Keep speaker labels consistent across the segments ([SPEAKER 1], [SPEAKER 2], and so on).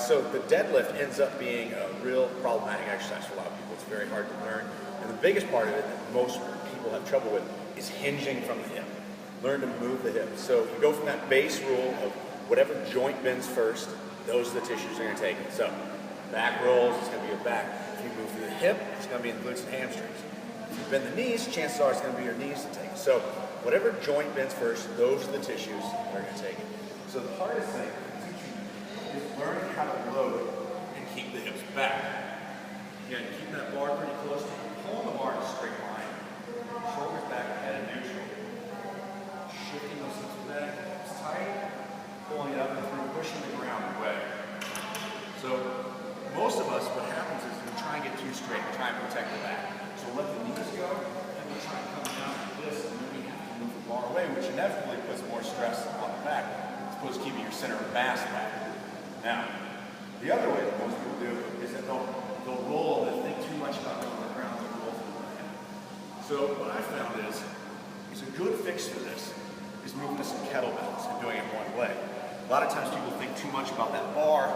[SPEAKER 1] so the deadlift ends up being a real problematic exercise for a lot of people. It's very hard to learn. And the biggest part of it that most people have trouble with is hinging from the hip. Learn to move the hip. So you go from that base rule of whatever joint bends first, those are the tissues you're going to take it. So back rolls, it's going to be your back. If you move through the hip, it's going to be in the glutes and hamstrings. If you bend the knees, chances are it's going to be your knees to take it. So whatever joint bends first, those are the tissues that are going to take it. So the hardest thing is learning how to load and keep the hips back. Again, keep that bar pretty close to you. Pulling the bar in a straight line. Shoulders back, head neutral. Shifting those hips back, hips tight. Pulling it up and through, pushing the ground away. So most of us, what happens is we try and get too straight. We try and protect the back. So we'll let the knees go, and we try and come down like this, and then we have to move the bar away, which inevitably puts more stress on the back, as opposed to keeping your center of mass back. Now, the other way that most people do is that they'll roll, they'll think too much about going on the ground, they'll roll through the hand. So what I found is a good fix for this is moving to some kettlebells and doing it one way. A lot of times people think too much about that bar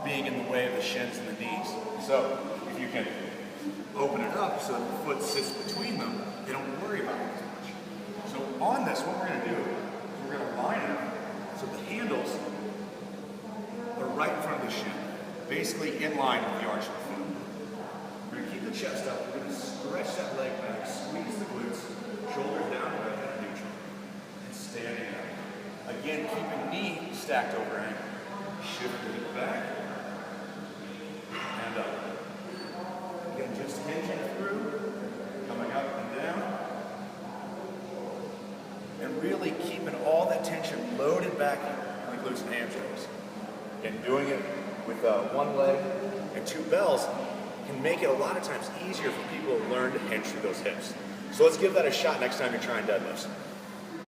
[SPEAKER 1] being in the way of the shins and the knees. So if you can open it up so that the foot sits between them, they don't worry about it as much. So on this, what we're going to do is we're going to line it up so the handles are right in front of the shin, basically in line with the arch of the foot. We're going to keep the chest up, we're going to stretch that leg back, squeeze the glutes, shoulders down, right head neutral, and standing up. Again, keeping knee stacked over ankle. Shift the hip back, and up. Again, just hinging through, coming up and down, and really keeping all that tension loaded back in the glutes and hamstrings. And doing it with one leg and two bells can make it a lot of times easier for people to learn to hinge through those hips. So let's give that a shot next time you're trying deadlifts.